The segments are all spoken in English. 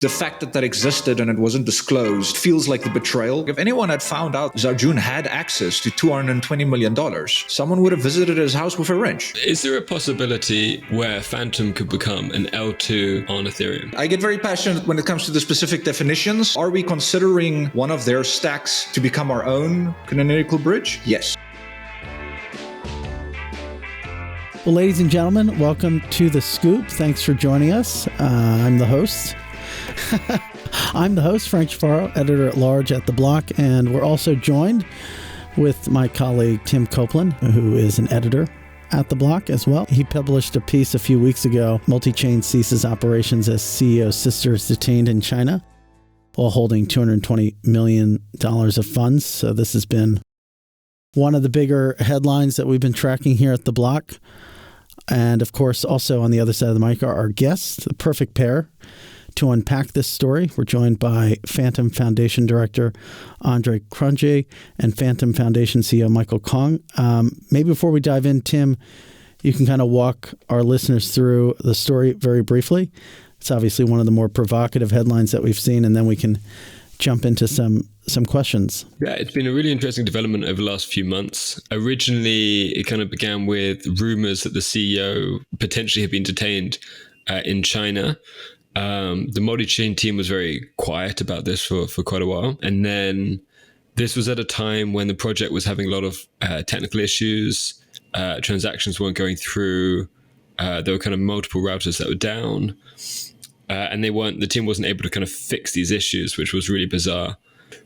The fact that existed and it wasn't disclosed feels like the betrayal. If anyone had found out Zarjun had access to $220 million, someone would have visited his house with a wrench. Is there a possibility where Fantom could become an L2 on Ethereum? I get very passionate when it comes to the specific definitions. Are we considering one of their stacks to become our own canonical bridge? Yes. Well, ladies and gentlemen, welcome to The Scoop. Thanks for joining us. I'm the host. Frank Chaparro, editor-at-large at The Block, and we're also joined with my colleague Tim Copeland, who is an editor at The Block as well. He published a piece a few weeks ago, Multichain ceases operations as CEO sister is detained in China while holding $220 million of funds. So this has been one of the bigger headlines that we've been tracking here at The Block. And of course, also on the other side of the mic are our guests, the perfect pair to unpack this story. We're joined by Fantom Foundation Director Andre Cronje and Fantom Foundation CEO Michael Kong. Maybe before we dive in, Tim, you can kind of walk our listeners through the story very briefly. It's obviously one of the more provocative headlines that we've seen, and then we can jump into some questions. Yeah, it's been a really interesting development over the last few months. Originally, it kind of began with rumors that the CEO potentially had been detained in China. The Multichain team was very quiet about this for quite a while. And then this was at a time when the project was having a lot of technical issues. Transactions weren't going through. There were kind of multiple routers that were down. And the team wasn't able to kind of fix these issues, which was really bizarre.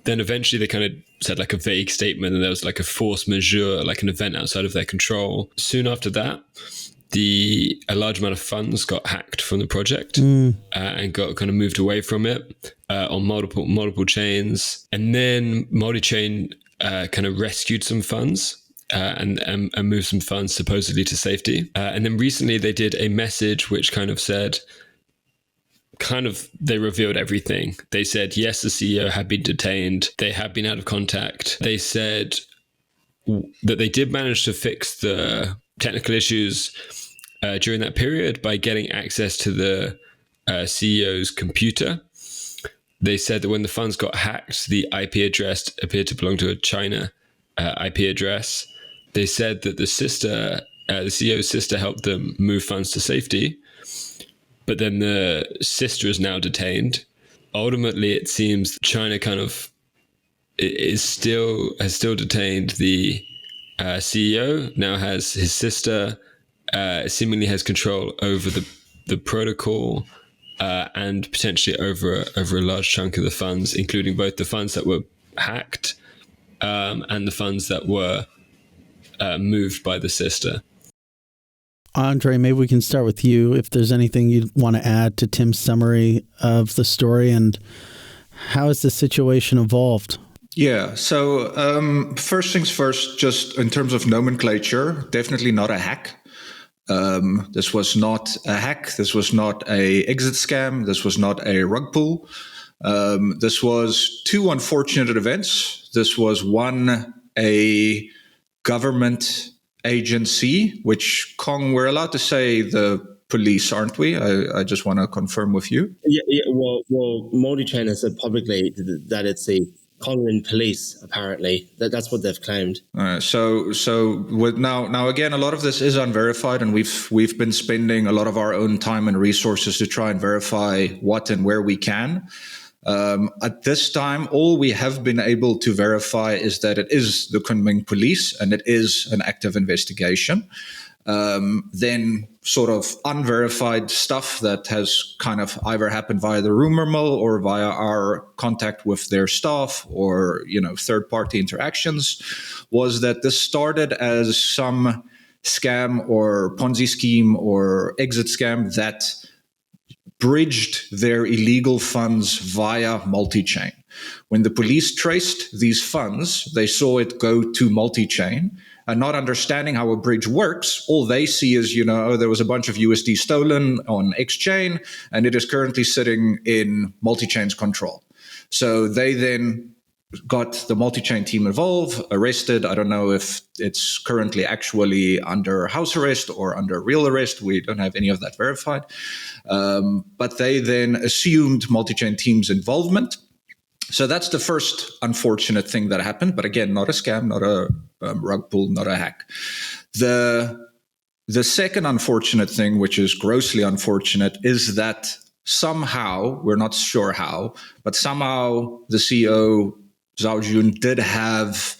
Then eventually they kind of said like a vague statement and there was like a force majeure, like an event outside of their control. Soon after that, a large amount of funds got hacked from the project and got kind of moved away from it on multiple chains. And then Multichain kind of rescued some funds and moved some funds supposedly to safety. And then recently they did a message which kind of said, they revealed everything. They said, yes, the CEO had been detained. They had been out of contact. They said that they did manage to fix the technical issues during that period by getting access to the CEO's computer. They said that when the funds got hacked, the IP address appeared to belong to a China IP address. They said that the CEO's sister helped them move funds to safety, but then the sister is now detained. Ultimately, it seems China kind of has still detained the CEO, now has his sister, seemingly has control over the protocol and potentially over a large chunk of the funds, including both the funds that were hacked and the funds that were moved by the sister. Andre, maybe we can start with you. If there's anything you'd want to add to Tim's summary of the story and how has the situation evolved? Yeah, so first things first, just in terms of nomenclature, definitely not a hack. This was not a hack. This was not a exit scam. This was not a rug pull. This was two unfortunate events. This was one, a government agency, which, Kong, we're allowed to say the police, aren't we? I just want to confirm with you. Yeah. Well, Multichain has said publicly that it's a Congo police. Apparently, that's what they've claimed. So with now again, a lot of this is unverified, and we've been spending a lot of our own time and resources to try and verify what and where we can. At this time, all we have been able to verify is that it is the Kunming police and it is an active investigation. Then sort of unverified stuff that has kind of either happened via the rumor mill or via our contact with their staff or, third-party interactions was that this started as some scam or Ponzi scheme or exit scam that bridged their illegal funds via Multichain. When the police traced these funds, they saw it go to Multichain, and not understanding how a bridge works, all they see is, there was a bunch of USD stolen on X chain, and it is currently sitting in Multichain's control. So they then got the Multichain team involved, arrested. I don't know if it's currently actually under house arrest or under real arrest. We don't have any of that verified. But they then assumed Multichain team's involvement. So that's the first unfortunate thing that happened. But again, not a scam, not a rug pull, not a hack. The second unfortunate thing, which is grossly unfortunate, is that somehow, we're not sure how, but somehow the CEO, Zhao Jun, did have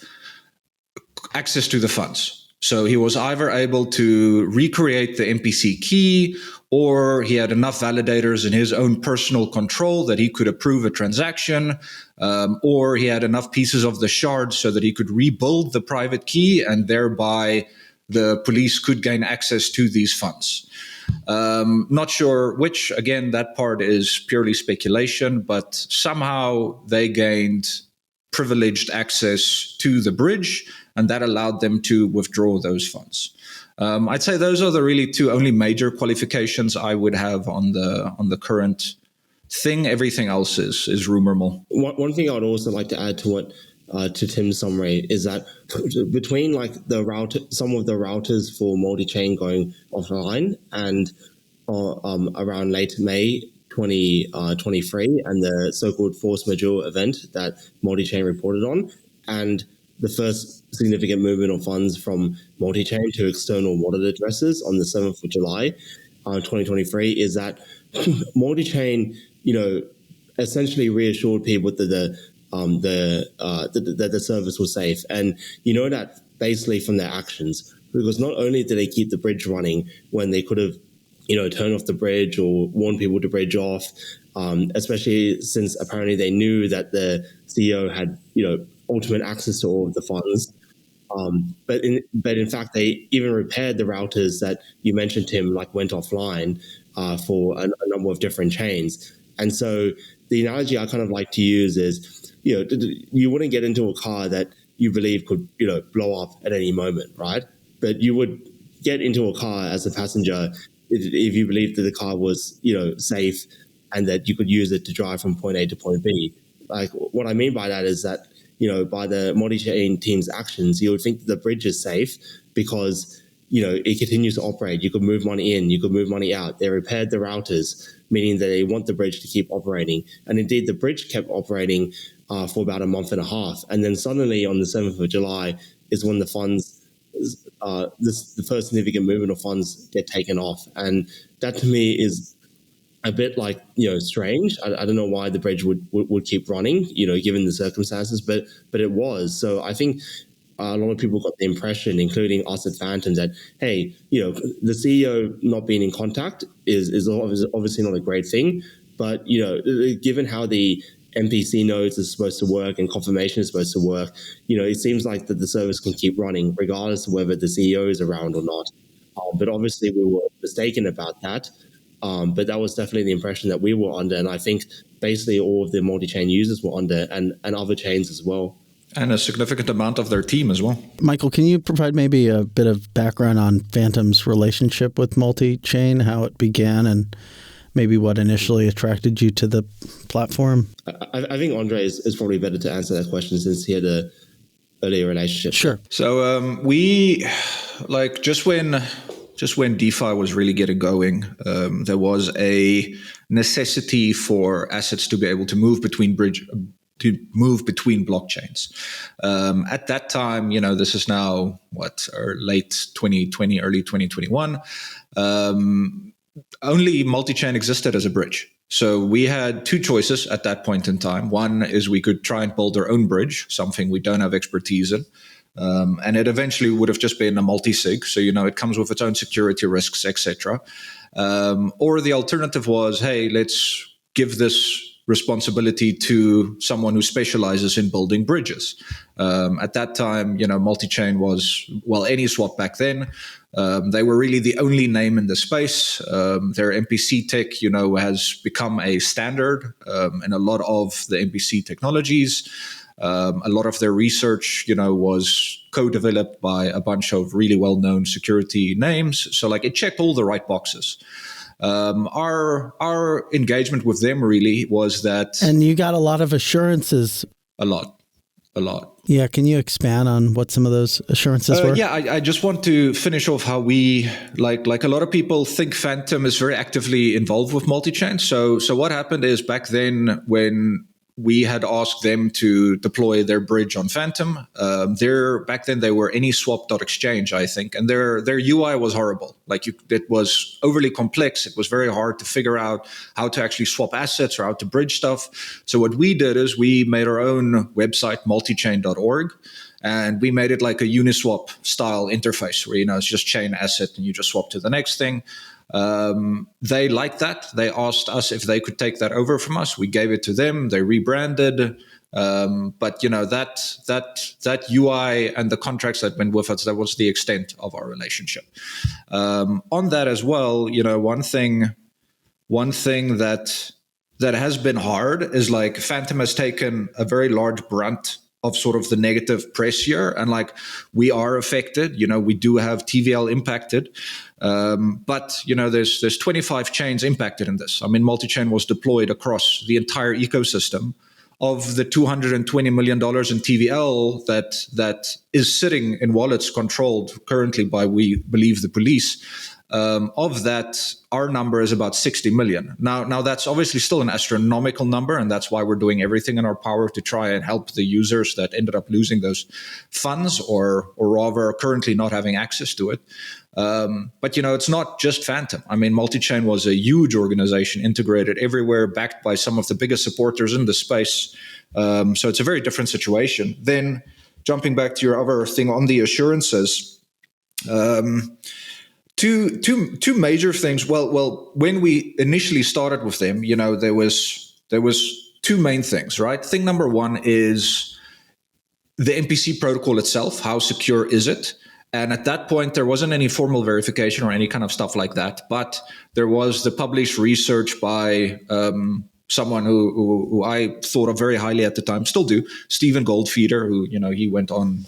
access to the funds. So he was either able to recreate the MPC key, or he had enough validators in his own personal control that he could approve a transaction, or he had enough pieces of the shard so that he could rebuild the private key, and thereby the police could gain access to these funds. Not sure which. Again, that part is purely speculation, but somehow they gained privileged access to the bridge, and that allowed them to withdraw those funds. I'd say those are the really two only major qualifications I would have on the current thing. Everything else is rumor mill. One thing I would also like to add to what to Tim's summary is that between like some of the routers for Multichain going offline and around late May 2023 and the so-called force majeure event that Multichain reported on, and the first significant movement of funds from Multichain to external wallet addresses on the 7th of July 2023, is that Multichain, essentially reassured people that the service was safe. And that basically from their actions, because not only did they keep the bridge running when they could have turned off the bridge or warned people to bridge off, especially since apparently they knew that the CEO had ultimate access to all of the funds. But in fact, they even repaired the routers that you mentioned, Tim, like went offline for a number of different chains. And so the analogy I kind of like to use is, you wouldn't get into a car that you believe could, blow up at any moment, right? But you would get into a car as a passenger if you believed that the car was, safe and that you could use it to drive from point A to point B. Like, what I mean by that is that, by the Multichain team's actions, you would think that the bridge is safe because, it continues to operate. You could move money in, you could move money out. They repaired the routers, meaning that they want the bridge to keep operating. And indeed, the bridge kept operating for about a month and a half. And then suddenly on the 7th of July is when the funds, the first significant movement of funds get taken off. And that to me is a bit like, strange. I don't know why the bridge would keep running, given the circumstances, but it was. So I think a lot of people got the impression, including us at Fantom, that, hey, the CEO not being in contact is obviously not a great thing. But, given how the MPC nodes is supposed to work and confirmation is supposed to work, it seems like that the service can keep running regardless of whether the CEO is around or not. But obviously we were mistaken about that. But that was definitely the impression that we were under. And I think basically all of the multi-chain users were under, and other chains as well. And a significant amount of their team as well. Michael, can you provide maybe a bit of background on Fantom's relationship with Multichain, how it began, and maybe what initially attracted you to the platform? I think Andre is probably better to answer that question since he had a earlier relationship. Sure. So we, just when DeFi was really getting going, there was a necessity for assets to be able to move between blockchains. At that time, this is now late 2020, early 2021. Only Multichain existed as a bridge. So we had two choices at that point in time. One is we could try and build our own bridge, something we don't have expertise in. And it eventually would have just been a multi-sig. So, it comes with its own security risks, etc. Or the alternative was, hey, let's give this responsibility to someone who specializes in building bridges. At that time, Multichain was, AnySwap back then, they were really the only name in the space. Their MPC tech, has become a standard in a lot of the MPC technologies. A lot of their research, was co-developed by a bunch of really well-known security names. So it checked all the right boxes. Our engagement with them really was that. And you got a lot of assurances. A lot. a lot. Yeah, can you expand on what some of those assurances were? Yeah, I just want to finish off how we, like a lot of people think Fantom is very actively involved with multi-chain. So what happened is back then when we had asked them to deploy their bridge on Fantom, back then they were AnySwap.exchange, I think, and their UI was horrible. Like it was overly complex. It was very hard to figure out how to actually swap assets or how to bridge stuff. So what we did is we made our own website, multichain.org, and we made it like a Uniswap style interface where, it's just chain asset and you just swap to the next thing. They liked that. They asked us if they could take that over from us. We gave it to them. They rebranded. But that UI and the contracts that went with it, that was the extent of our relationship. On that as well, one thing that has been hard is like Fantom has taken a very large brunt of sort of the negative press here, and like we are affected. We do have TVL impacted, but there's 25 chains impacted in this. I mean, multi-chain was deployed across the entire ecosystem. Of the $220 million in TVL that is sitting in wallets controlled currently by, we believe, the police. Of that, our number is about 60 million. Now that's obviously still an astronomical number, and that's why we're doing everything in our power to try and help the users that ended up losing those funds or rather currently not having access to it. But it's not just Fantom. I mean, Multichain was a huge organization, integrated everywhere, backed by some of the biggest supporters in the space. So it's a very different situation. Then jumping back to your other thing on the assurances, Two major things. Well, when we initially started with them, there was two main things, right? Thing number one is the MPC protocol itself. How secure is it? And at that point, there wasn't any formal verification or any kind of stuff like that. But there was the published research by someone who I thought of very highly at the time, still do, Stephen Goldfeeder, who, he went on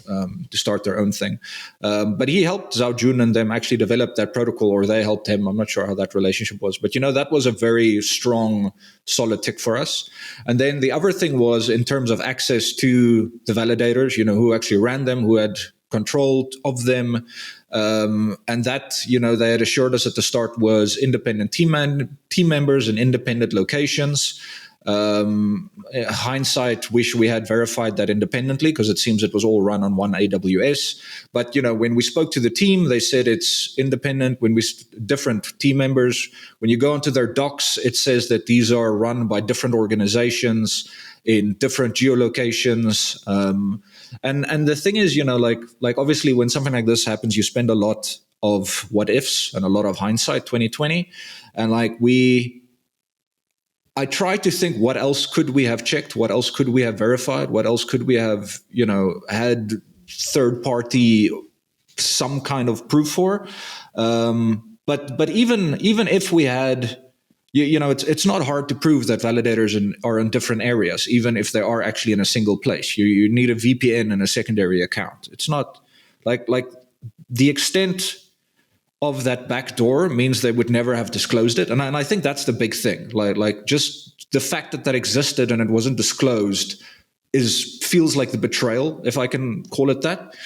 to start their own thing. But he helped Zhao Jun and them actually develop that protocol, or they helped him. I'm not sure how that relationship was. But, that was a very strong, solid tick for us. And then the other thing was in terms of access to the validators, who actually ran them, who had control of them. And that, they had assured us at the start was independent team members and independent locations. Hindsight, wish we had verified that independently, because it seems it was all run on one AWS. But, when we spoke to the team, they said it's independent. Different team members, when you go into their docs, it says that these are run by different organizations in different geolocations. And the thing is, like obviously when something like this happens, you spend a lot of what ifs and a lot of hindsight 2020. And I try to think, what else could we have checked? What else could we have verified? What else could we have, had third party, some kind of proof for? But even if we had, it's not hard to prove that validators are in different areas, even if they are actually in a single place. You need a VPN and a secondary account. It's not like the extent of that backdoor means they would never have disclosed it. And I think that's the big thing. Like just the fact that that and it wasn't disclosed feels like the betrayal, if I can call it that.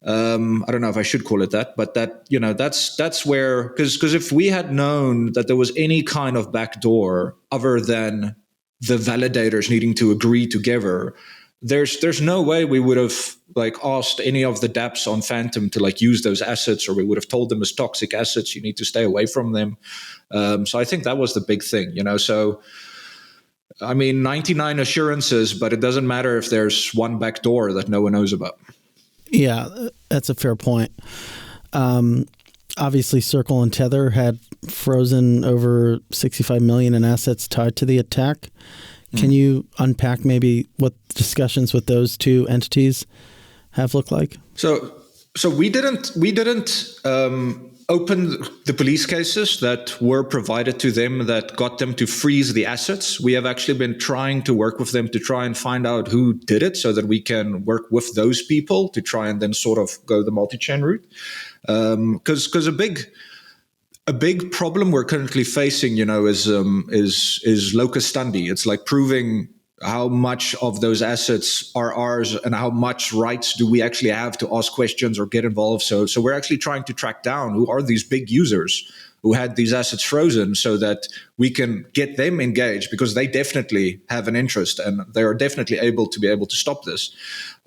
I don't know if I should call it that, but that's where, because if we had known that there was any kind of backdoor other than the validators needing to agree together, there's no way we would have asked any of the dApps on Fantom to use those assets, or we would have told them as toxic assets, you need to stay away from them. So I think that was the big thing, So I mean, 99 assurances, but it doesn't matter if there's one backdoor that no one knows about. Yeah, that's a fair point. Obviously, Circle and Tether had frozen over 65 million in assets tied to the attack. Can you unpack maybe what discussions with those two entities have looked like? So we didn't open the police cases that were provided to them that got them to freeze the assets. We have actually been trying to work with them to try and find out who did it, so that we can work with those people to try and then sort of go the multi-chain route. Because a big problem we're currently facing, is locus standi. It's like proving how much of those assets are ours and how much rights do we actually have to ask questions or get involved. So we're actually trying to track down who are these big users who had these assets frozen so that we can get them engaged, because they definitely have an interest and they are definitely able to stop this.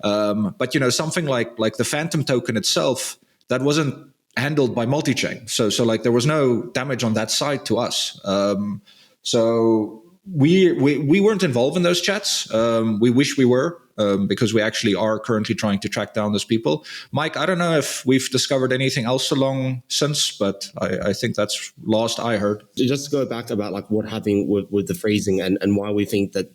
But something like the Fantom token itself, that wasn't handled by Multichain. So like there was no damage on that side to us. So we weren't involved in those chats. We wish we were, because we actually are currently trying to track down those people. Mike, I don't know if we've discovered anything else along since, but I think that's last I heard. Just to go back about like what happened with the freezing and why we think that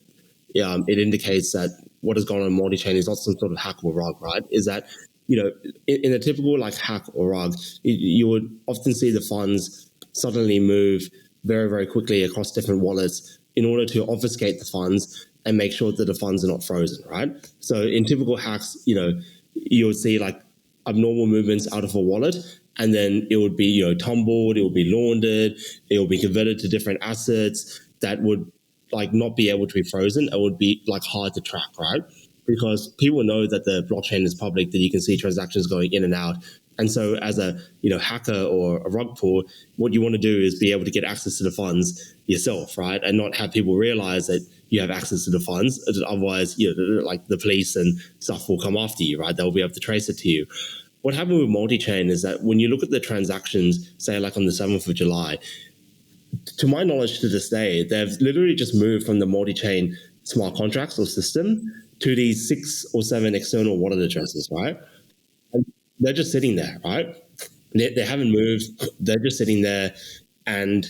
it indicates that what has gone on Multichain is not some sort of hack or rug, right? Is that, in a typical like hack or rug, you would often see the funds suddenly move very, very quickly across different wallets in order to obfuscate the funds and make sure that the funds are not frozen, right? So in typical hacks, you would see like abnormal movements out of a wallet, and then it would be, tumbled, it would be laundered, it would be converted to different assets that would like not be able to be frozen. It would be like hard to track, right? Because people know that the blockchain is public, that you can see transactions going in and out. And so as a hacker or a rug pull, what you want to do is be able to get access to the funds yourself, right? And not have people realize that you have access to the funds. Otherwise, like the police and stuff will come after you, right? They'll be able to trace it to you. What happened with Multichain is that when you look at the transactions, say like on the 7th of July, to my knowledge to this day, they've literally just moved from the Multichain smart contracts or system to these 6 or 7 external wallet addresses, right? And they're just sitting there, right? They haven't moved. They're just sitting there, and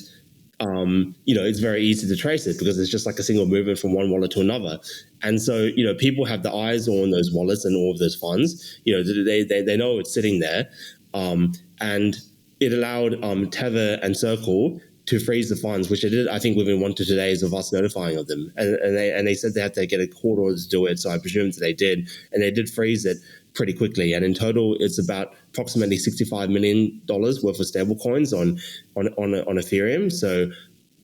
it's very easy to trace it because it's just like a single movement from one wallet to another. And so people have the eyes on those wallets and all of those funds. They know it's sitting there, and it allowed Tether and Circle to freeze the funds, which they did, I think, within 1 to 2 days of us notifying of them. And they said they had to get a court order to do it, so I presume that they did. And they did freeze it pretty quickly. And in total, it's about approximately $65 million worth of stable coins on Ethereum. So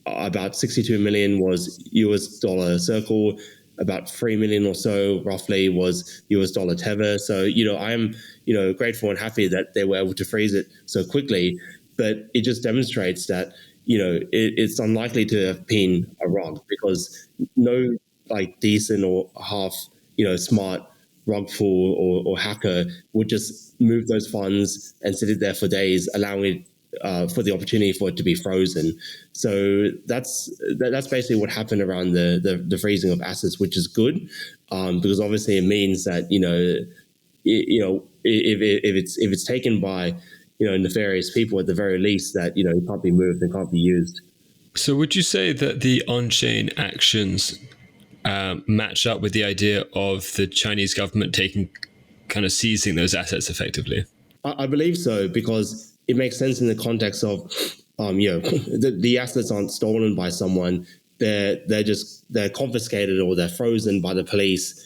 about 62 million was US dollar Circle, about 3 million or so roughly was US dollar Tether. So, I am, grateful and happy that they were able to freeze it so quickly. But it just demonstrates that, it's unlikely to have been a rug, because no like decent or half, smart rug pull or hacker would just move those funds and sit it there for days, allowing it for the opportunity for it to be frozen. So that's basically what happened around the freezing of assets, which is good, because obviously it means that if it's taken by nefarious people, at the very least, that it can't be moved and can't be used. So would you say that the on-chain actions match up with the idea of the Chinese government seizing those assets effectively? I believe so, because it makes sense in the context of, the assets aren't stolen by someone. They're confiscated or they're frozen by the police,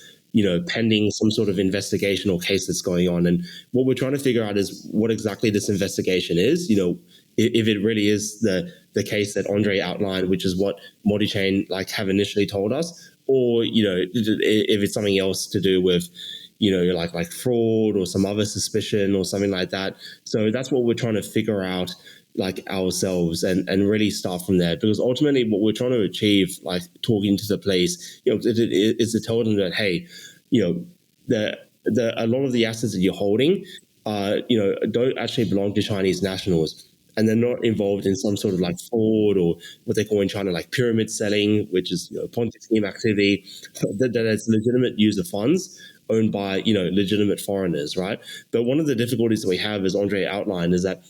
pending some sort of investigation or case that's going on. And what we're trying to figure out is what exactly this investigation is, if it really is the case that Andre outlined, which is what Multichain have initially told us, or, if it's something else to do with, like fraud or some other suspicion or something like that. So that's what we're trying to figure out ourselves and really start from there, because ultimately what we're trying to achieve, talking to the police, is to tell them that, hey, a lot of the assets that you're holding, don't actually belong to Chinese nationals, and they're not involved in some sort of fraud or what they call in China pyramid selling, which is Ponzi scheme activity, that it's legitimate use of funds owned by legitimate foreigners, right? But one of the difficulties that we have, as Andre outlined, is that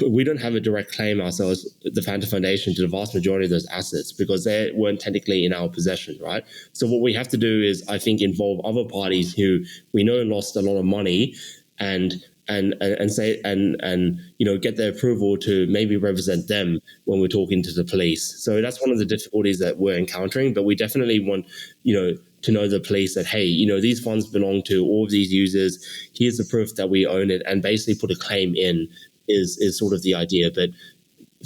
we don't have a direct claim ourselves, the Fantom Foundation, to the vast majority of those assets, because they weren't technically in our possession, right? So what we have to do is, I think, involve other parties who we know lost a lot of money, and say get their approval to maybe represent them when we're talking to the police. So that's one of the difficulties that we're encountering. But we definitely want to know the police that, hey, these funds belong to all of these users. Here's the proof that we own it, and basically put a claim in is sort of the idea. But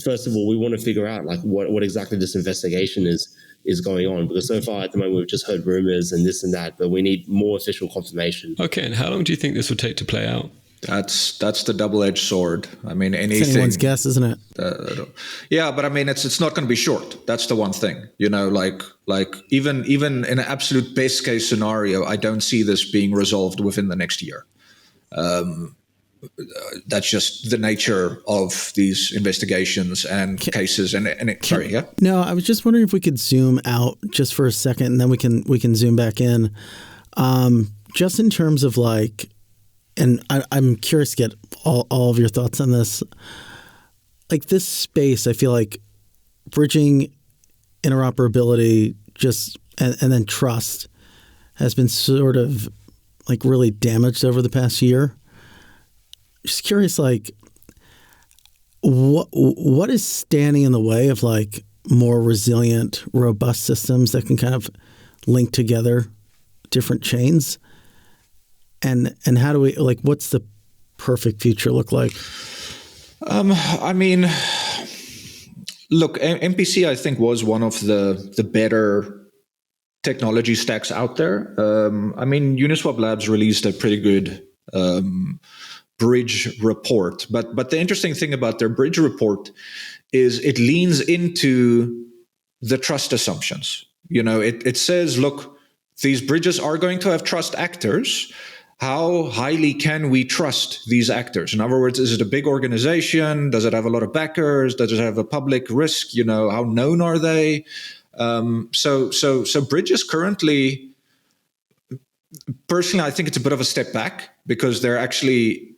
first of all, we want to figure out what exactly this investigation is is going on, because so far at the moment we've just heard rumors and this and that, but we need more official confirmation. Okay, and how long do you think this will take to play out? That's the double-edged sword. I mean, anything. It's anyone's guess, isn't it? Yeah, but I mean, it's not going to be short. That's the one thing. Like even in an absolute best case scenario, I don't see this being resolved within the next year. That's just the nature of these investigations and cases. Sorry, yeah. No, I was just wondering if we could zoom out just for a second, and then we can zoom back in. Just in terms of like. And I'm curious to get all of your thoughts on this. Like this space, I feel like bridging interoperability and then trust has been sort of like really damaged over the past year. Just curious, like what is standing in the way of like more resilient, robust systems that can kind of link together different chains? And how do we, like, what's the perfect future look like? I mean, look, MPC, I think, was one of the better technology stacks out there. I mean, Uniswap Labs released a pretty good bridge report. But the interesting thing about their bridge report is it leans into the trust assumptions. It says, look, these bridges are going to have trust actors. How highly can we trust these actors? In other words, is it a big organization? Does it have a lot of backers? Does it have a public risk? How known are they? So bridges currently, personally, I think it's a bit of a step back, because they're actually,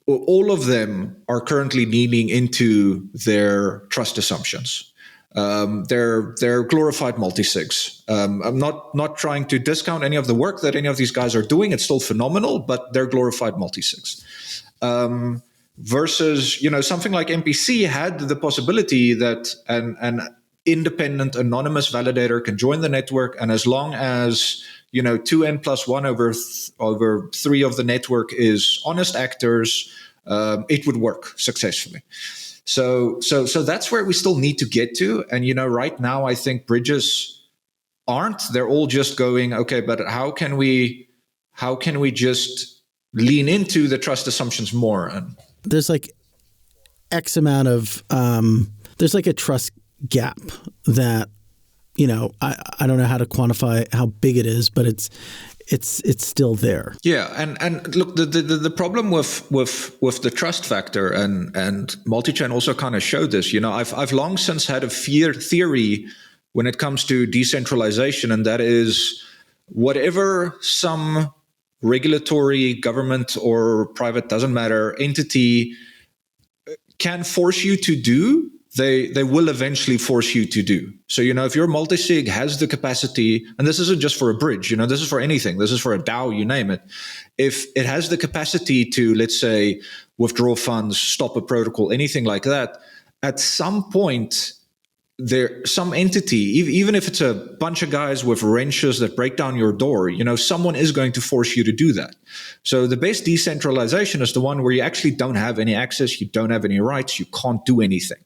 all of them are currently leaning into their trust assumptions. They're glorified multisigs. I'm not trying to discount any of the work that any of these guys are doing. It's still phenomenal, but they're glorified multisigs. Versus, something like MPC had the possibility that an independent anonymous validator can join the network, and as long as 2n plus 1 over 3 of the network is honest actors, it would work successfully. So that's where we still need to get to. And, right now, I think bridges aren't. They're all just going, okay, but how can we just lean into the trust assumptions more? And there's like X amount of, there's like a trust gap that, I don't know how to quantify how big it is, but it's still there. Yeah, and look, the problem with the trust factor, and Multichain also kind of showed this. I've long since had a theory when it comes to decentralization, and that is whatever some regulatory, government or private, doesn't matter, entity can force you to do, they will eventually force you to do. So, if your multisig has the capacity, and this isn't just for a bridge, this is for anything. This is for a DAO, you name it. If it has the capacity to, let's say, withdraw funds, stop a protocol, anything like that, at some point, some entity, even if it's a bunch of guys with wrenches that break down your door, someone is going to force you to do that. So the best decentralization is the one where you actually don't have any access, you don't have any rights, you can't do anything.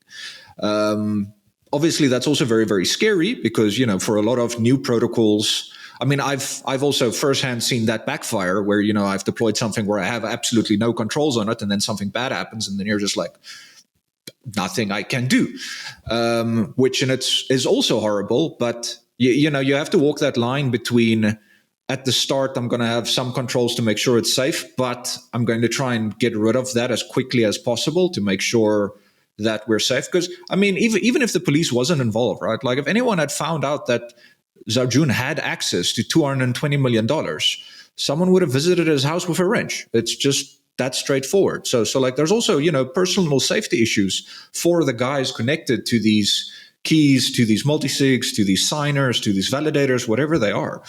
Obviously, that's also very, very scary, because, for a lot of new protocols, I mean, I've also firsthand seen that backfire where, I've deployed something where I have absolutely no controls on it, and then something bad happens, and then you're just like, nothing I can do, which in it is also horrible. But you have to walk that line between, at the start, I'm going to have some controls to make sure it's safe, but I'm going to try and get rid of that as quickly as possible to make sure that we're safe. Because I mean, even if the police wasn't involved, right? Like if anyone had found out that Zhao Jun had access to $220 million, someone would have visited his house with a wrench. It's just that straightforward. So like there's also, personal safety issues for the guys connected to these keys, to these multisigs, to these signers, to these validators, whatever they are.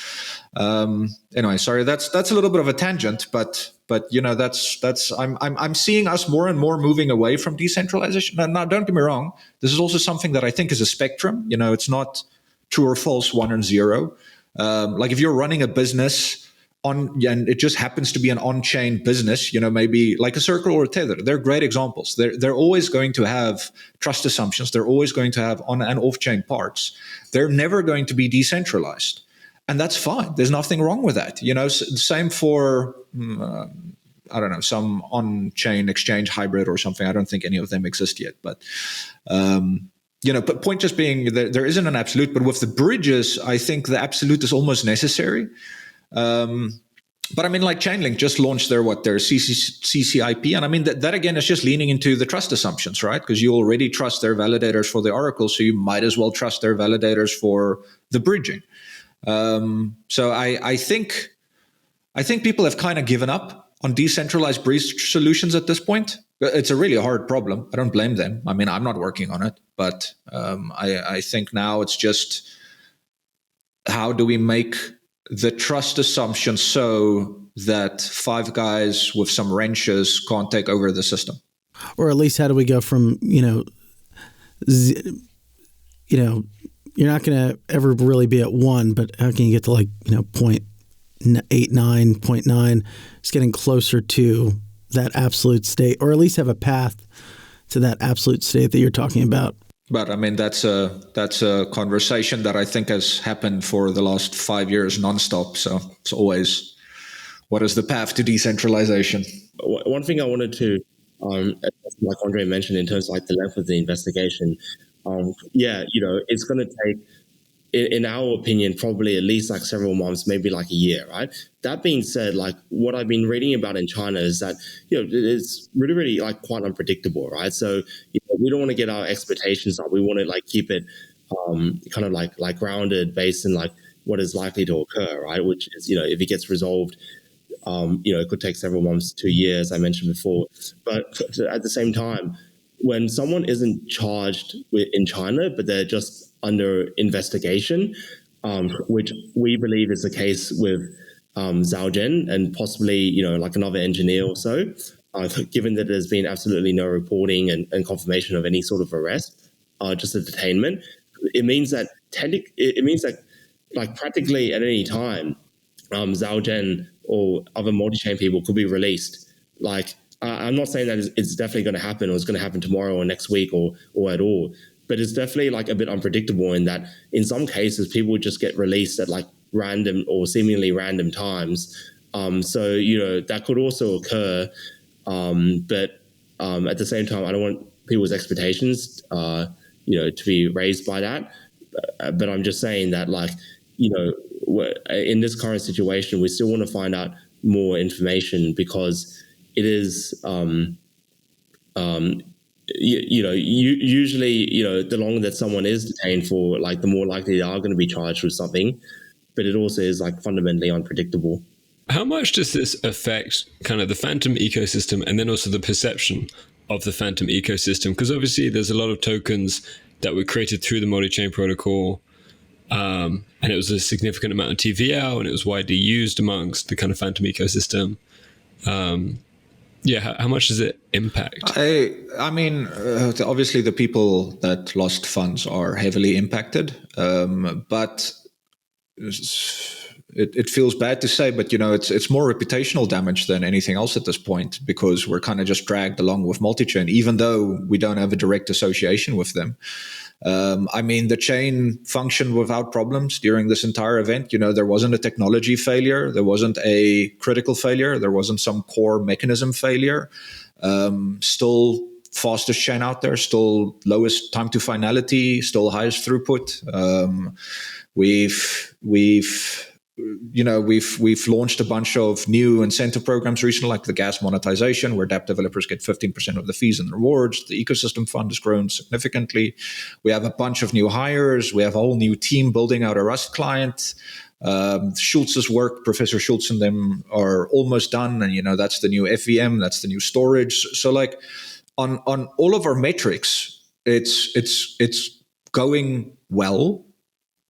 Anyway, sorry, that's a little bit of a tangent, but that's I'm seeing us more and more moving away from decentralization. Now, don't get me wrong, this is also something that I think is a spectrum. It's not true or false, 1 and 0. Like if you're running a business, and it just happens to be an on-chain business, maybe like a Circle or a Tether. They're great examples. They're always going to have trust assumptions. They're always going to have on and off-chain parts. They're never going to be decentralized. And that's fine. There's nothing wrong with that. Same for, I don't know, some on-chain exchange hybrid or something. I don't think any of them exist yet. But, but point just being there isn't an absolute. But with the bridges, I think the absolute is almost necessary. But I mean, like Chainlink just launched their CCIP. And I mean, that again is just leaning into the trust assumptions, right? Because you already trust their validators for the Oracle, so you might as well trust their validators for the bridging. So I think people have kind of given up on decentralized bridge solutions at this point. It's a really hard problem. I don't blame them. I mean, I'm not working on it, but I think now it's just, how do we make the trust assumption so that five guys with some wrenches can't take over the system? Or at least how do we go from, you're not going to ever really be at 1, but how can you get to 0.89, 0.9? It's getting closer to that absolute state, or at least have a path to that absolute state that you're talking about. But I mean, that's a conversation that I think has happened for the last 5 years nonstop. So it's always, what is the path to decentralization? One thing I wanted to, like Andre mentioned, in terms of the length of the investigation, it's going to take, in our opinion, probably at least several months, maybe a year, right? That being said, what I've been reading about in China is that, it's really, really quite unpredictable, right? So, we don't want to get our expectations up. We want to keep it kind of grounded based in what is likely to occur, right? Which is, if it gets resolved, it could take several months, 2 years, I mentioned before. But at the same time, when someone isn't charged in China, but they're just under investigation, which we believe is the case with Zhao Zhen and possibly, another engineer or so, given that there's been absolutely no reporting and confirmation of any sort of arrest, just a detainment, it means that practically at any time, Zhao Zhen or other multi-chain people could be released. I'm not saying that it's definitely going to happen, or it's going to happen tomorrow or next week or at all, but it's definitely a bit unpredictable in that in some cases people would just get released at random or seemingly random times. So that could also occur, but at the same time, I don't want people's expectations to be raised by that. But I'm just saying that in this current situation, we still want to find out more information, because it is, usually, the longer that someone is detained for, the more likely they are going to be charged with something. But it also is fundamentally unpredictable. How much does this affect kind of the Fantom ecosystem, and then also the perception of the Fantom ecosystem? Because obviously there's a lot of tokens that were created through the Multichain protocol, and it was a significant amount of TVL, and it was widely used amongst the kind of Fantom ecosystem. How much does it impact? I mean, obviously the people that lost funds are heavily impacted, but it feels bad to say, but it's more reputational damage than anything else at this point, because we're kind of just dragged along with Multichain, even though we don't have a direct association with them. I mean, the chain functioned without problems during this entire event. There wasn't a technology failure. There wasn't a critical failure. There wasn't some core mechanism failure. Still fastest chain out there, still lowest time to finality, still highest throughput. We've launched a bunch of new incentive programs recently, like the gas monetization, where dApp developers get 15% of the fees and rewards. The ecosystem fund has grown significantly. We have a bunch of new hires. We have a whole new team building out a Rust client. Schultz's work, Professor Schultz and them, are almost done. And, that's the new FVM, that's the new storage. So on all of our metrics, it's going well.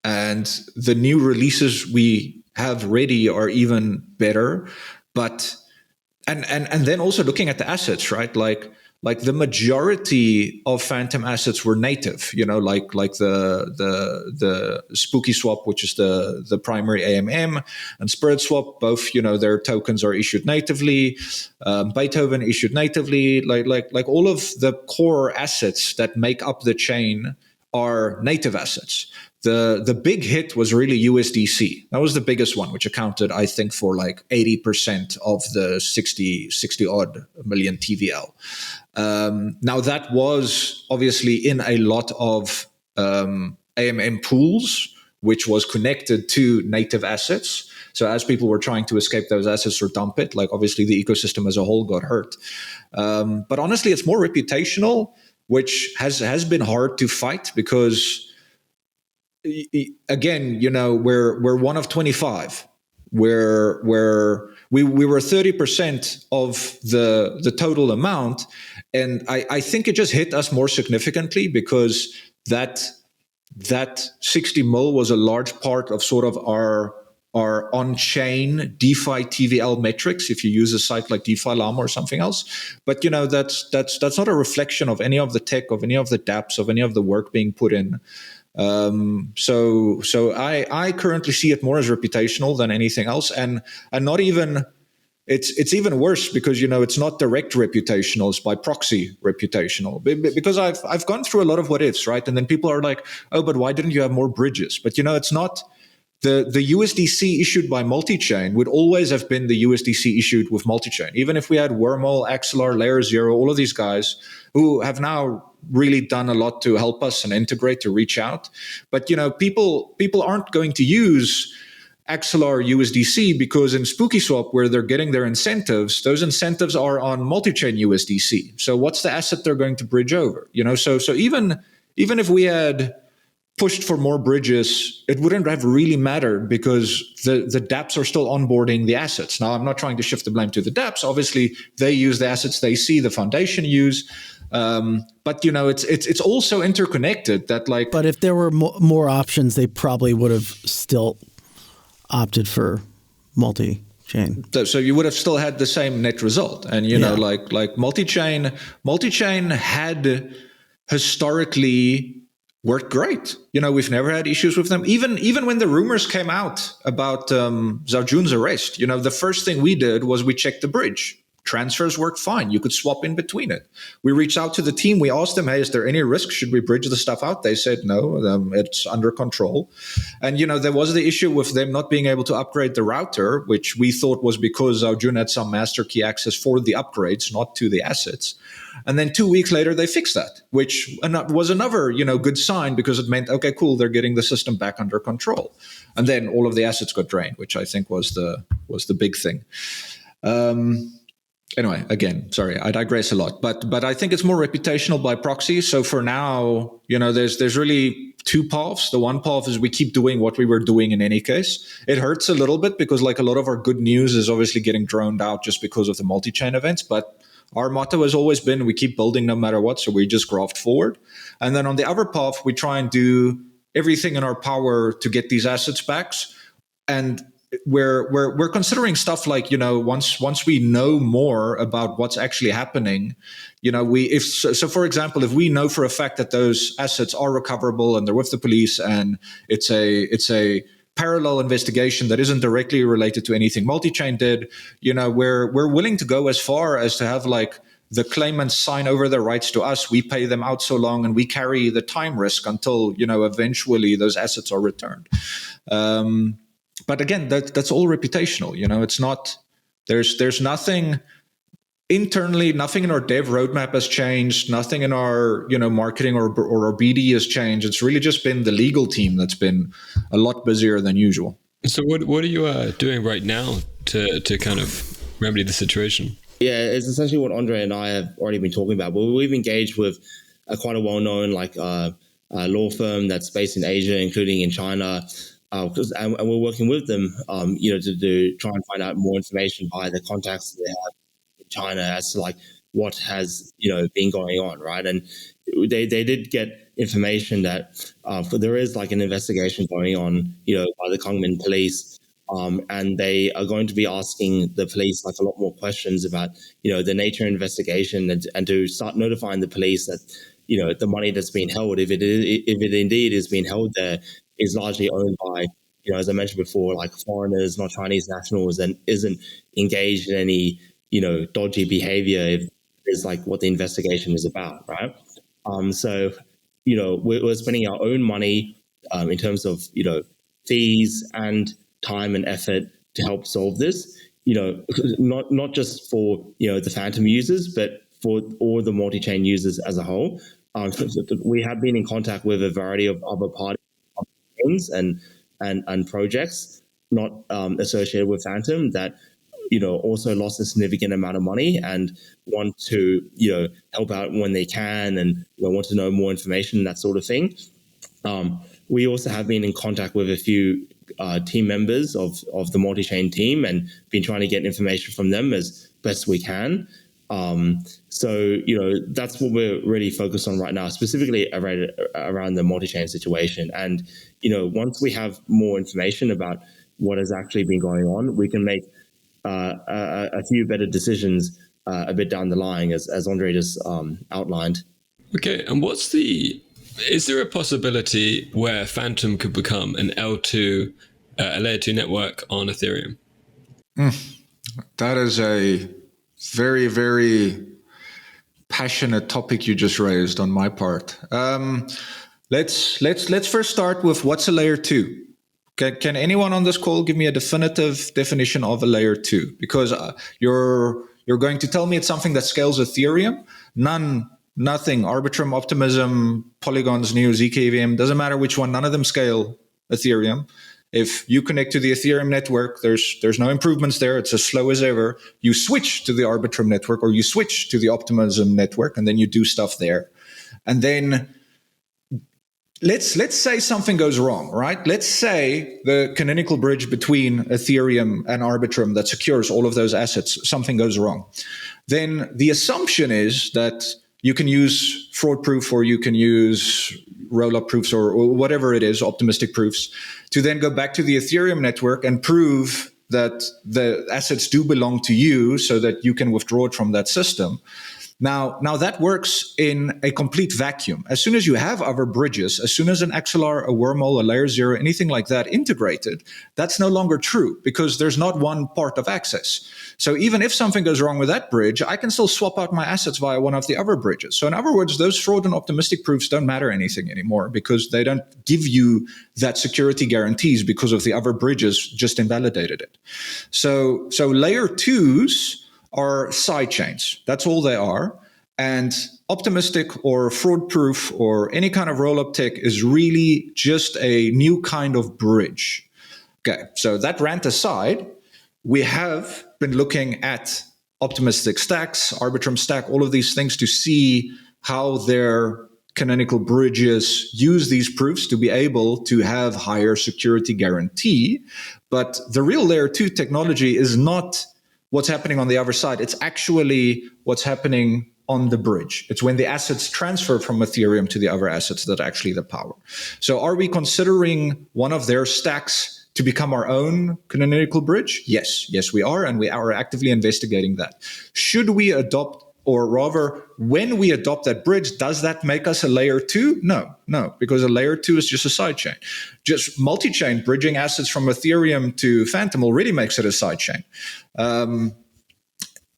And the new releases we have ready are even better. But and then also looking at the assets, right? like the majority of Fantom assets were native, like the Spooky Swap, which is the primary AMM, and Spirit Swap, both, their tokens are issued natively. Beethoven issued natively, like all of the core assets that make up the chain are native assets. The big hit was really USDC. That was the biggest one, which accounted, I think, for like 80% of the 60 odd million TVL. Now that was obviously in a lot of AMM pools, which was connected to native assets. So as people were trying to escape those assets or dump it, like obviously the ecosystem as a whole got hurt. But honestly, it's more reputational, which has been hard to fight because, again, we're one of 25. Where we were 30% of the total amount, and I think it just hit us more significantly because that 60 mil was a large part of sort of our on-chain DeFi TVL metrics, if you use a site like DeFi Llama or something else. But that's not a reflection of any of the tech, of any of the dApps, of any of the work being put in. So I currently see it more as reputational than anything else, and not even it's even worse because it's not direct reputational, it's by proxy reputational. Because I've gone through a lot of what ifs, right? And then people are like, oh, but why didn't you have more bridges? But it's not. The USDC issued by Multichain would always have been the USDC issued with Multichain. Even if we had Wormhole, Axelar, Layer Zero, all of these guys who have now really done a lot to help us and integrate, to reach out. But, people aren't going to use Axelar USDC because in Spooky Swap, where they're getting their incentives, those incentives are on Multichain USDC. So what's the asset they're going to bridge over? So even if we had pushed for more bridges, it wouldn't have really mattered because the dApps are still onboarding the assets. Now, I'm not trying to shift the blame to the dApps. Obviously, they use the assets they see the foundation use. But it's also interconnected. But if there were more options, they probably would have still opted for multi-chain. So you would have still had the same net result. And like multi-chain had historically worked great. We've never had issues with them. Even when the rumors came out about Zhao Jun's arrest, the first thing we did was we checked the bridge. Transfers worked fine. You could swap in between it. We reached out to the team. We asked them, hey, is there any risk? Should we bridge the stuff out? They said, no, it's under control. And, there was the issue with them not being able to upgrade the router, which we thought was because Zhao Jun had some master key access for the upgrades, not to the assets. And then 2 weeks later, they fixed that, which was another, good sign because it meant, okay, cool, they're getting the system back under control. And then all of the assets got drained, which I think was the big thing. Anyway, again, sorry, I digress a lot, but I think it's more reputational by proxy. So for now, there's really two paths. The one path is we keep doing what we were doing in any case. It hurts a little bit because like a lot of our good news is obviously getting droned out just because of the multi-chain events, but our motto has always been we keep building no matter what, so we just graft forward. And then on the other path, we try and do everything in our power to get these assets back. And we're considering stuff like, once we know more about what's actually happening, so for example, if we know for a fact that those assets are recoverable and they're with the police and it's a parallel investigation that isn't directly related to anything Multichain did, we're willing to go as far as to have like the claimants sign over their rights to us. We pay them out so long and we carry the time risk until, eventually those assets are returned. But again, that's all reputational. It's not, there's nothing internally, nothing in our dev roadmap has changed. Nothing in our, marketing or our BD has changed. It's really just been the legal team that's been a lot busier than usual. So what are you doing right now to kind of remedy the situation? Yeah, it's essentially what Andre and I have already been talking about. But we've engaged with quite a well-known law firm that's based in Asia, including in China. And we're working with them, to try and find out more information via the contacts they have in China as to what has been going on, right? And they did get information that there is an investigation going on, by the Kunming police and they are going to be asking the police like a lot more questions about, the nature of investigation, and to start notifying the police that, the money that's being held, if it indeed is being held there, is largely owned by, as I mentioned before, like foreigners, not Chinese nationals, and isn't engaged in any, dodgy behavior, if is like what the investigation is about, right? So, we're spending our own money in terms of, fees and time and effort to help solve this, not just for, the Fantom users, but for all the multi-chain users as a whole. We have been in contact with a variety of other parties and projects not associated with Fantom that, also lost a significant amount of money and want to, help out when they can, and want to know more information, that sort of thing. We also have been in contact with a few team members of the multi-chain team, and been trying to get information from them as best we can. So, that's what we're really focused on right now, specifically around the multi-chain situation. And, once we have more information about what has actually been going on, we can make a few better decisions a bit down the line, as Andre just outlined. Okay, and is there a possibility where Fantom could become an L2, a layer 2 network on Ethereum? That is a very, very passionate topic you just raised on my part. Let's first start with what's a layer 2. Can anyone on this call give me a definitive definition of a layer 2? Because you're going to tell me it's something that scales Ethereum. Nothing. Arbitrum, Optimism, Polygon's new zkEVM, doesn't matter which one. None of them scale Ethereum. If you connect to the Ethereum network, there's no improvements there. It's as slow as ever. You switch to the Arbitrum network, or you switch to the Optimism network, and then you do stuff there. And then let's say something goes wrong, right? Let's say the canonical bridge between Ethereum and Arbitrum that secures all of those assets, something goes wrong. Then the assumption is that you can use fraud proof, or you can use roll-up proofs, or whatever it is, optimistic proofs, to then go back to the Ethereum network and prove that the assets do belong to you, so that you can withdraw it from that system. Now that works in a complete vacuum. As soon as you have other bridges, as soon as an XLR, a wormhole, a layer 0, anything like that integrated, that's no longer true, because there's not one part of access. So even if something goes wrong with that bridge, I can still swap out my assets via one of the other bridges. So in other words, those fraud and optimistic proofs don't matter anything anymore, because they don't give you that security guarantees, because of the other bridges just invalidated it. So layer 2s are sidechains. That's all they are. And optimistic or fraud proof or any kind of roll-up tech is really just a new kind of bridge. Okay, so that rant aside, we have been looking at optimistic stacks, Arbitrum stack, all of these things to see how their canonical bridges use these proofs to be able to have higher security guarantee. But the real layer 2 technology is not what's happening on the other side. It's actually what's happening on the bridge. It's when the assets transfer from Ethereum to the other assets that are actually the power. So are we considering one of their stacks to become our own canonical bridge? Yes, we are, and we are actively investigating that. Should we adopt, or rather, when we adopt that bridge, does that make us a layer 2? No, because a layer 2 is just a sidechain. Just multi-chain bridging assets from Ethereum to Fantom already makes it a sidechain.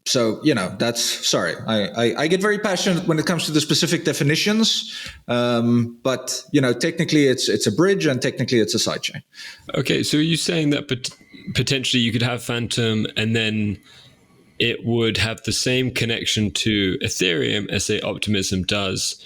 So, I get very passionate when it comes to the specific definitions. But, technically it's a bridge, and technically it's a sidechain. Okay, so are you saying that potentially you could have Fantom, and then it would have the same connection to Ethereum as, say, Optimism does,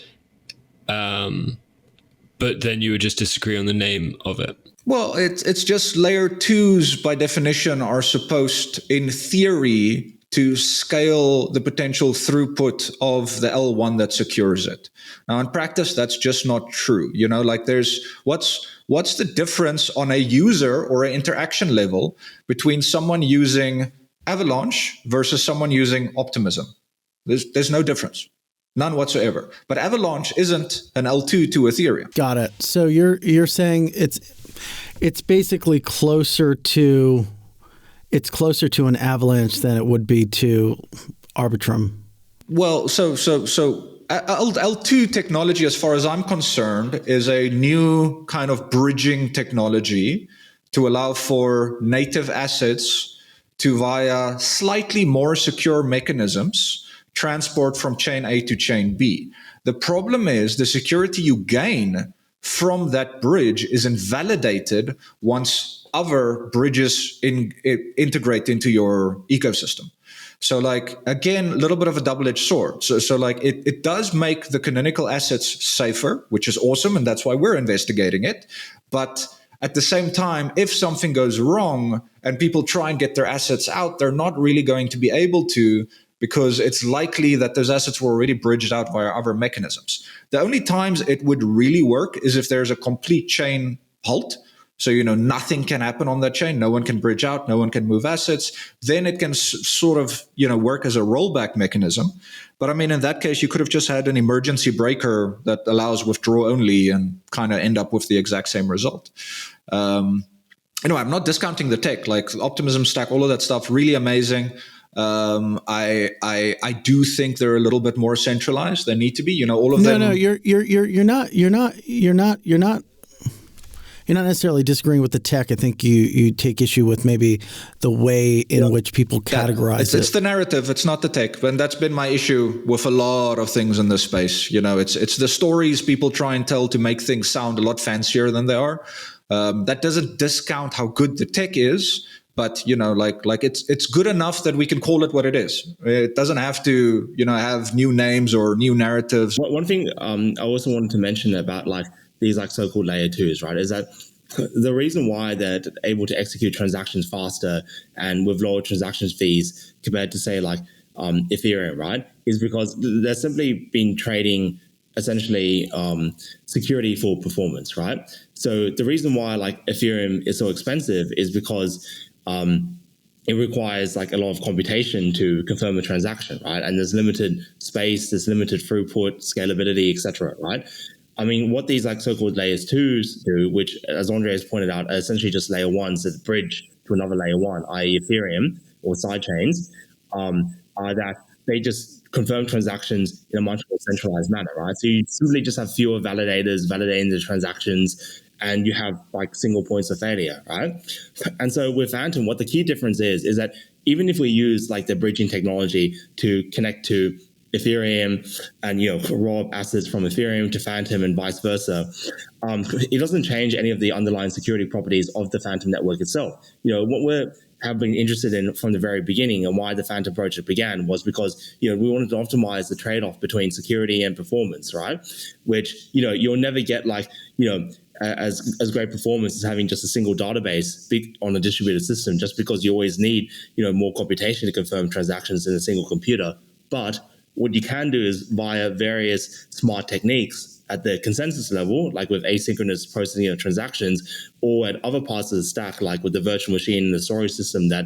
but then you would just disagree on the name of it? Well, it's just layer 2s by definition are supposed, in theory, to scale the potential throughput of the L1 that secures it. Now, in practice, that's just not true. There's what's the difference on a user or an interaction level between someone using Avalanche versus someone using Optimism? There's no difference. None whatsoever. But Avalanche isn't an L2 to Ethereum. Got it. So you're saying it's basically closer to an avalanche than it would be to Arbitrum. Well, so L2 technology, as far as I'm concerned, is a new kind of bridging technology to allow for native assets to, via slightly more secure mechanisms, transport from chain A to chain B. The problem is the security you gain from that bridge is invalidated once other bridges integrate into your ecosystem. So like, again, a little bit of a double-edged sword. So like it does make the canonical assets safer, which is awesome. And that's why we're investigating it. But at the same time, if something goes wrong and people try and get their assets out, they're not really going to be able to, because it's likely that those assets were already bridged out via other mechanisms. The only times it would really work is if there's a complete chain halt. So, nothing can happen on that chain. No one can bridge out. No one can move assets. Then it can sort of, work as a rollback mechanism. But I mean, in that case, you could have just had an emergency breaker that allows withdrawal only and kind of end up with the exact same result. I'm not discounting the tech, like Optimism Stack, all of that stuff, really amazing. I do think they're a little bit more centralized. They need to be, all of them. No, you're not necessarily disagreeing with the tech. I think you take issue with maybe the way in which people categorize it. It's the narrative. It's not the tech. And that's been my issue with a lot of things in this space. It's the stories people try and tell to make things sound a lot fancier than they are. That doesn't discount how good the tech is. But, it's good enough that we can call it what it is. It doesn't have to, have new names or new narratives. One thing I also wanted to mention about these so-called layer twos, right, is that the reason why they're able to execute transactions faster and with lower transaction fees compared to, say, Ethereum, right, is because they're simply been trading essentially security for performance, right? So the reason why Ethereum is so expensive is because it requires a lot of computation to confirm a transaction, right? And there's limited space, there's limited throughput, scalability, etc., right? I mean, what these so-called layers 2s do, which, as Andre has pointed out, are essentially just layer 1s that bridge to another layer 1, i.e. Ethereum or sidechains, are that they just confirm transactions in a much more centralized manner, right? So you simply just have fewer validators validating the transactions, and you have single points of failure, right? And so with Fantom, what the key difference is that even if we use the bridging technology to connect to Ethereum and rob assets from Ethereum to Fantom and vice versa, it doesn't change any of the underlying security properties of the Fantom network itself. What we have been interested in from the very beginning and why the Fantom project began was because we wanted to optimize the trade-off between security and performance, right? Which you'll never get as great performance as having just a single database on a distributed system, just because you always need more computation to confirm transactions in a single computer. But what you can do is via various smart techniques at the consensus level, like with asynchronous processing of transactions, or at other parts of the stack, like with the virtual machine and the storage system that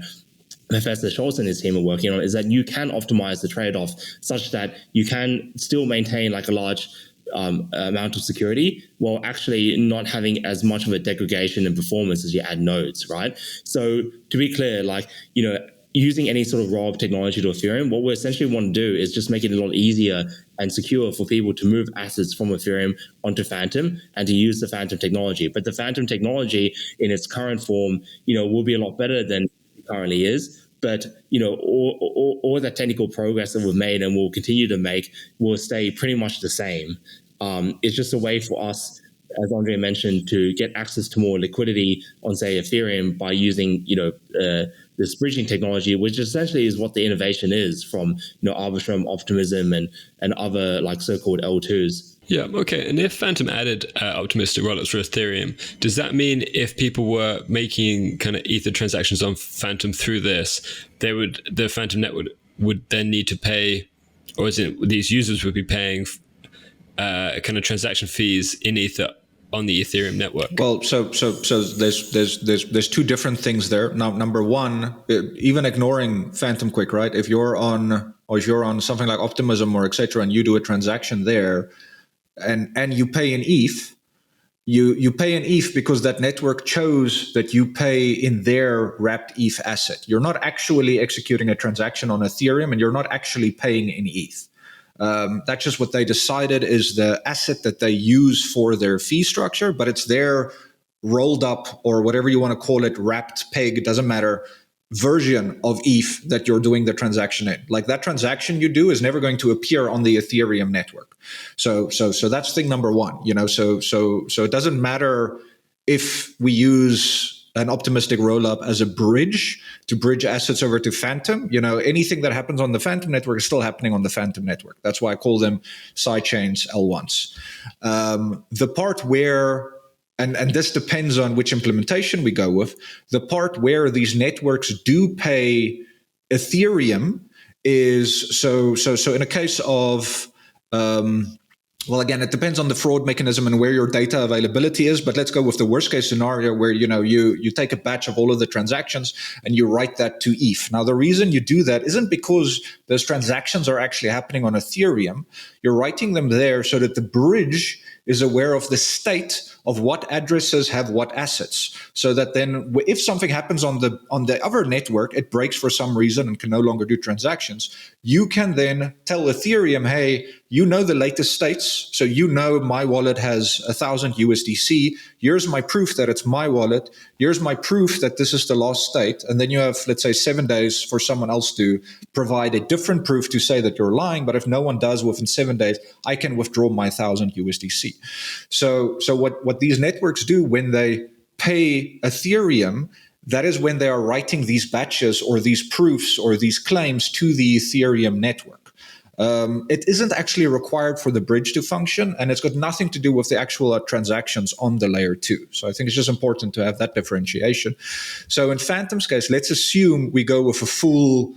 Professor Schultz and his team are working on, is that you can optimize the trade-off such that you can still maintain a large amount of security while actually not having as much of a degradation in performance as you add nodes, right? So to be clear, using any sort of ROB technology to Ethereum, what we essentially want to do is just make it a lot easier and secure for people to move assets from Ethereum onto Fantom and to use the Fantom technology. But the Fantom technology in its current form, will be a lot better than it currently is. But, all that technical progress that we've made and will continue to make will stay pretty much the same. It's just a way for us, as Andre mentioned, to get access to more liquidity on, say, Ethereum by using, this bridging technology, which essentially is what the innovation is from, Arbitrum, Optimism, and other so-called L2s. Yeah, okay. And if Fantom added optimistic rollups for Ethereum, does that mean if people were making kind of Ether transactions on Fantom through this, the Fantom network would then need to pay, or is it these users would be paying kind of transaction fees in Ether on the Ethereum network? Well, so there's two different things there. Now, number one, even ignoring Fantom Quick, right? If you're on something like Optimism or etc., and you do a transaction there, and you pay in ETH, you pay in ETH because that network chose that you pay in their wrapped ETH asset. You're not actually executing a transaction on Ethereum, and you're not actually paying in ETH. That's just what they decided is the asset that they use for their fee structure, but it's their rolled up, or whatever you want to call it, wrapped peg, doesn't matter, version of ETH that you're doing the transaction in. Like, that transaction you do is never going to appear on the Ethereum network. So that's thing number one, so it doesn't matter if we use an optimistic rollup as a bridge to bridge assets over to Fantom. Anything that happens on the Fantom network is still happening on the Fantom network. That's why I call them sidechains L1s. The part where, and this depends on which implementation we go with, the part where these networks do pay Ethereum is so in a case of, well, again, it depends on the fraud mechanism and where your data availability is. But let's go with the worst case scenario where, you take a batch of all of the transactions and you write that to ETH. Now, the reason you do that isn't because those transactions are actually happening on Ethereum. You're writing them there so that the bridge is aware of the state of what addresses have what assets, so that then if something happens on the other network, it breaks for some reason and can no longer do transactions, you can then tell Ethereum, hey, the latest states, so my wallet has 1,000 USDC. Here's my proof that it's my wallet. Here's my proof that this is the last state. And then you have, let's say, 7 days for someone else to provide a different proof to say that you're lying. But if no one does within 7 days, I can withdraw my 1,000 USDC. So what these networks do when they pay Ethereum, that is when they are writing these batches or these proofs or these claims to the Ethereum network. It isn't actually required for the bridge to function, and it's got nothing to do with the actual transactions on the layer 2. So I think it's just important to have that differentiation. So in Fantom's case, let's assume we go with a full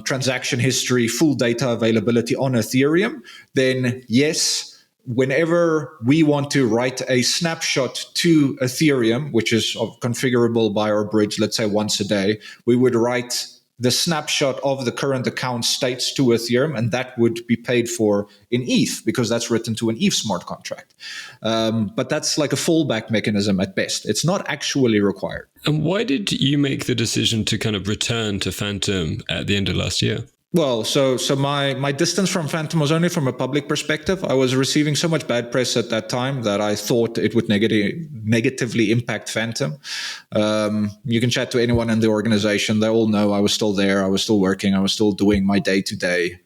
transaction history, full data availability on Ethereum. Then yes, whenever we want to write a snapshot to Ethereum, which is configurable by our bridge, let's say once a day, we would write the snapshot of the current account states to Ethereum, and that would be paid for in ETH because that's written to an ETH smart contract. But that's like a fallback mechanism at best. It's not actually required. And why did you make the decision to kind of return to Fantom at the end of last year? Well, so my distance from Fantom was only from a public perspective. I was receiving so much bad press at that time that I thought it would negatively impact Fantom. You can chat to anyone in the organization. They all know I was still there. I was still working. I was still doing my day-to-day.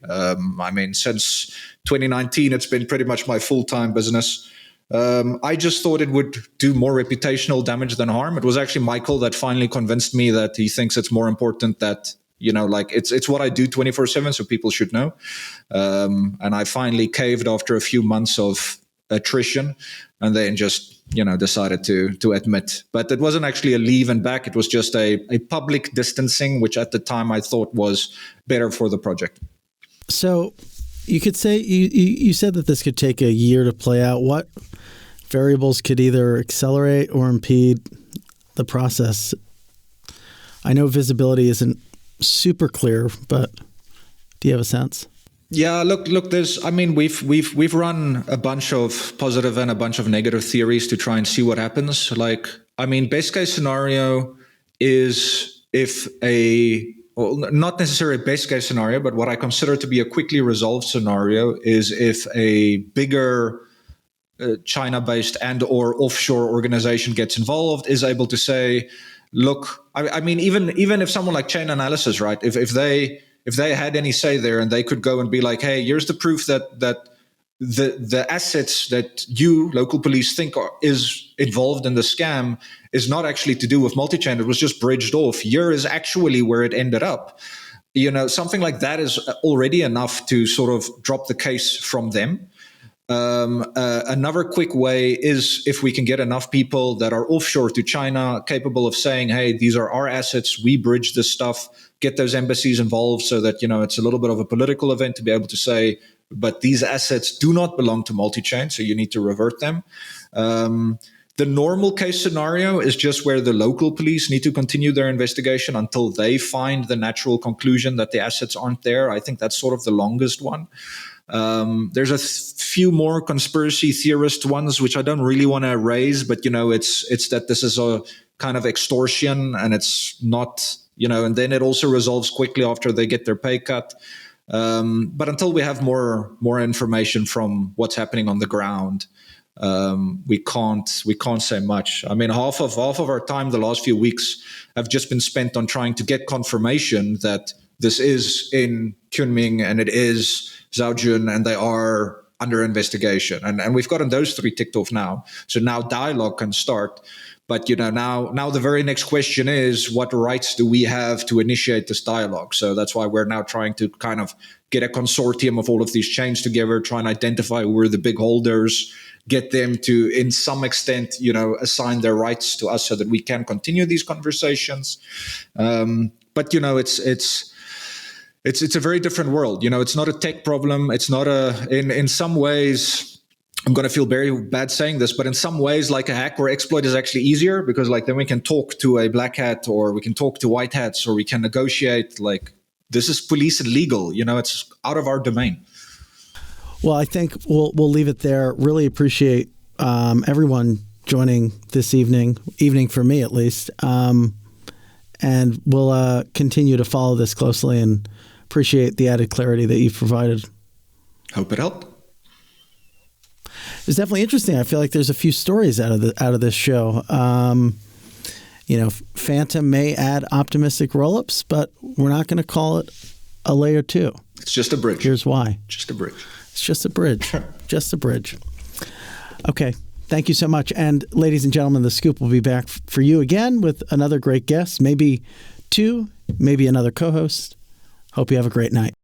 Since 2019, it's been pretty much my full-time business. I just thought it would do more reputational damage than harm. It was actually Michael that finally convinced me that he thinks it's more important that it's what I do 24/7, so people should know. And I finally caved after a few months of attrition, and then just decided to admit. But it wasn't actually a leave and back. It was just a public distancing, which at the time I thought was better for the project. So you could say you said that this could take a year to play out. What variables could either accelerate or impede the process? I know visibility isn't super clear, but do you have a sense? Yeah, look, we've run a bunch of positive and a bunch of negative theories to try and see what happens. Best case scenario is not necessarily a best case scenario, but what I consider to be a quickly resolved scenario is if a bigger China-based and or offshore organization gets involved, is able to say, look, even if someone like Chain Analysis, right? If they had any say there, and they could go and be like, hey, here's the proof that the assets that you, local police, think is involved in the scam is not actually to do with Multichain. It was just bridged off. Here is actually where it ended up. Something like that is already enough to sort of drop the case from them. Another quick way is if we can get enough people that are offshore to China capable of saying, hey, these are our assets, we bridge this stuff, get those embassies involved so that, it's a little bit of a political event to be able to say, but these assets do not belong to Multichain, so you need to revert them. The normal case scenario is just where the local police need to continue their investigation until they find the natural conclusion that the assets aren't there. I think that's sort of the longest one. There's a few more conspiracy theorist ones, which I don't really want to raise, but, it's that this is a kind of extortion and it's not, and then it also resolves quickly after they get their pay cut. But until we have more information from what's happening on the ground, we can't say much. I mean, half of our time the last few weeks have just been spent on trying to get confirmation that this is in Kunming and it is Zhaojun and they are under investigation. And we've gotten those 3 ticked off now. So now dialogue can start. But, now the very next question is, what rights do we have to initiate this dialogue? So that's why we're now trying to kind of get a consortium of all of these chains together, try and identify who are the big holders, get them to, in some extent, assign their rights to us so that we can continue these conversations. But, it's a very different world. It's not a tech problem. It's not in some ways, I'm going to feel very bad saying this, but in some ways, like a hack or exploit is actually easier because then we can talk to a black hat or we can talk to white hats or we can negotiate. This is police and legal, it's out of our domain. Well, I think we'll leave it there. Really appreciate everyone joining this evening for me at least. And we'll continue to follow this closely and appreciate the added clarity that you've provided. Hope it helped. It's definitely interesting. I feel like there's a few stories out of this show. Fantom may add optimistic rollups, but we're not going to call it a layer 2. It's just a bridge. Here's why. Just a bridge. It's just a bridge. Just a bridge. Okay. Thank you so much. And ladies and gentlemen, The Scoop will be back for you again with another great guest, maybe 2, maybe another co-host. Hope you have a great night.